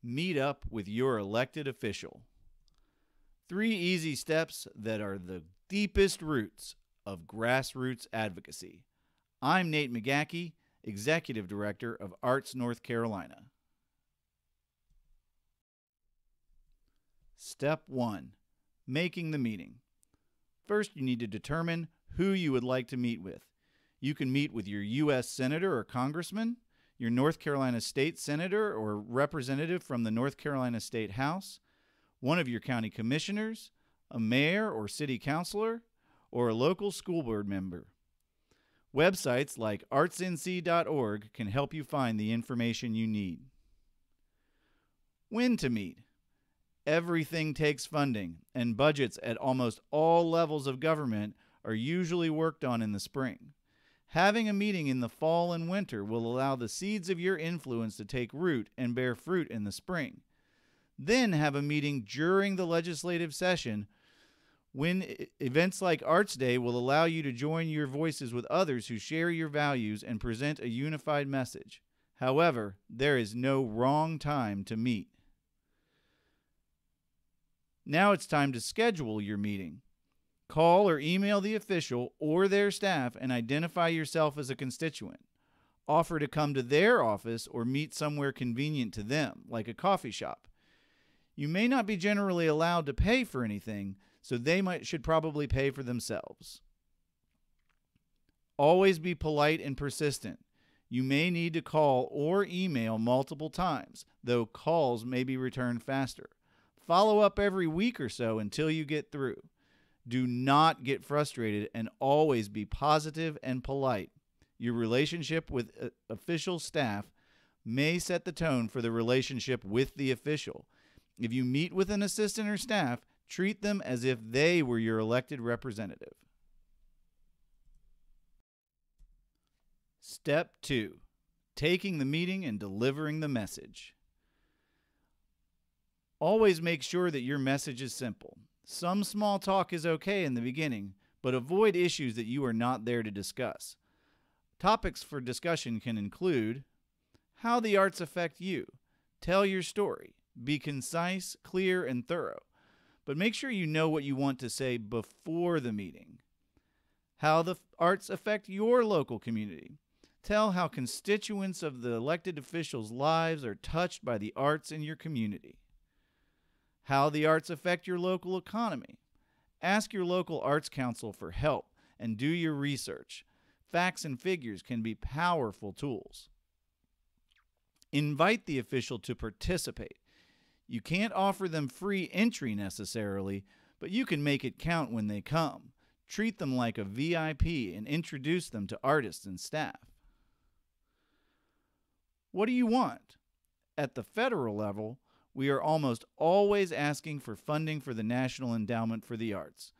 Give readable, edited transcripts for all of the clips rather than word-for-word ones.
Meet up with your elected official. 3 easy steps that are the deepest roots of grassroots advocacy. I'm Nate McGackey, Executive Director of Arts North Carolina. Step 1. Making the meeting. First, you need to determine who you would like to meet with. You can meet with your U.S. Senator or Congressman, your North Carolina State Senator or representative from the North Carolina State House, one of your county commissioners, a mayor or city councilor, or a local school board member. Websites like artsnc.org can help you find the information you need. When to meet. Everything takes funding, and budgets at almost all levels of government are usually worked on in the spring. Having a meeting in the fall and winter will allow the seeds of your influence to take root and bear fruit in the spring. Then have a meeting during the legislative session when events like Arts Day will allow you to join your voices with others who share your values and present a unified message. However, there is no wrong time to meet. Now it's time to schedule your meeting. Call or email the official or their staff and identify yourself as a constituent. Offer to come to their office or meet somewhere convenient to them, like a coffee shop. You may not be generally allowed to pay for anything, so they should probably pay for themselves. Always be polite and persistent. You may need to call or email multiple times, though calls may be returned faster. Follow up every week or so until you get through. Do not get frustrated and always be positive and polite. Your relationship with official staff may set the tone for the relationship with the official. If you meet with an assistant or staff, treat them as if they were your elected representative. Step 2. Taking the meeting and delivering the message. Always make sure that your message is simple. Some small talk is okay in the beginning, but avoid issues that you are not there to discuss. Topics for discussion can include how the arts affect you. Tell your story. Be concise, clear, and thorough. But make sure you know what you want to say before the meeting. How the arts affect your local community. Tell how constituents of the elected officials' lives are touched by the arts in your community. How the arts affect your local economy. Ask your local arts council for help and do your research. Facts and figures can be powerful tools. Invite the official to participate. You can't offer them free entry necessarily, but you can make it count when they come. Treat them like a VIP and introduce them to artists and staff. What do you want? At the federal level, we are almost always asking for funding for the National Endowment for the Arts.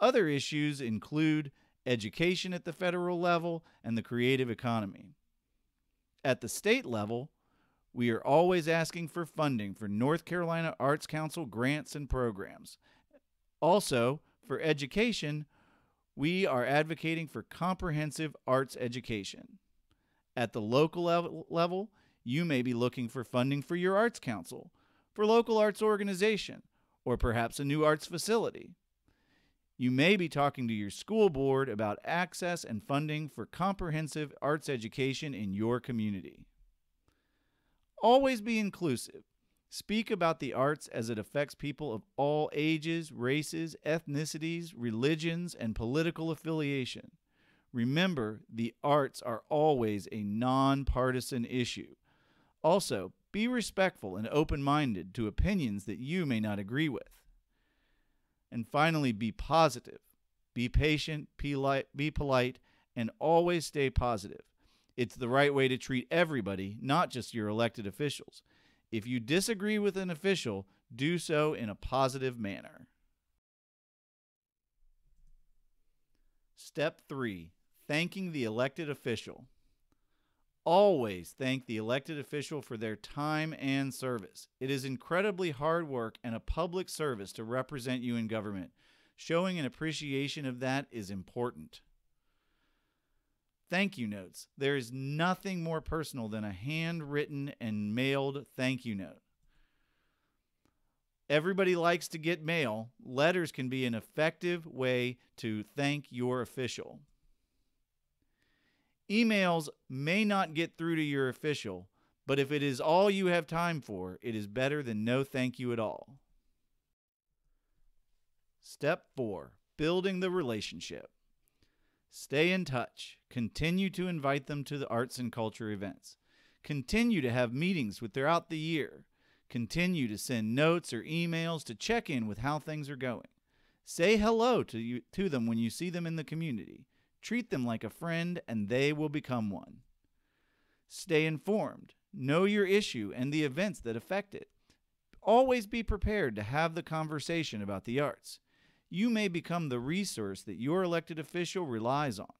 Other issues include education at the federal level and the creative economy. At the state level, we are always asking for funding for North Carolina Arts Council grants and programs. Also, for education, we are advocating for comprehensive arts education. At the local level, you may be looking for funding for your arts council, for local arts organization, or perhaps a new arts facility. You may be talking to your school board about access and funding for comprehensive arts education in your community. Always be inclusive. Speak about the arts as it affects people of all ages, races, ethnicities, religions, and political affiliation. Remember, the arts are always a nonpartisan issue. Also, be respectful and open-minded to opinions that you may not agree with. And finally, be positive. Be patient, be polite, and always stay positive. It's the right way to treat everybody, not just your elected officials. If you disagree with an official, do so in a positive manner. Step 3. Thanking the elected official. Always thank the elected official for their time and service. It is incredibly hard work and a public service to represent you in government. Showing an appreciation of that is important. Thank you notes. There is nothing more personal than a handwritten and mailed thank you note. Everybody likes to get mail. Letters can be an effective way to thank your official. Emails may not get through to your official, but if it is all you have time for, it is better than no thank you at all. Step 4. Building the relationship. Stay in touch. Continue to invite them to the arts and culture events. Continue to have meetings throughout the year. Continue to send notes or emails to check in with how things are going. Say hello to them when you see them in the community. Treat them like a friend, and they will become one. Stay informed. Know your issue and the events that affect it. Always be prepared to have the conversation about the arts. You may become the resource that your elected official relies on.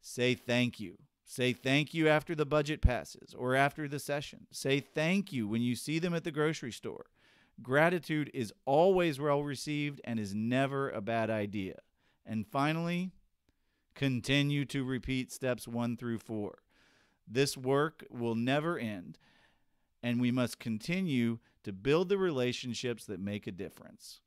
Say thank you. Say thank you after the budget passes or after the session. Say thank you when you see them at the grocery store. Gratitude is always well received and is never a bad idea. And finally, continue to repeat steps 1 through 4. This work will never end, and we must continue to build the relationships that make a difference.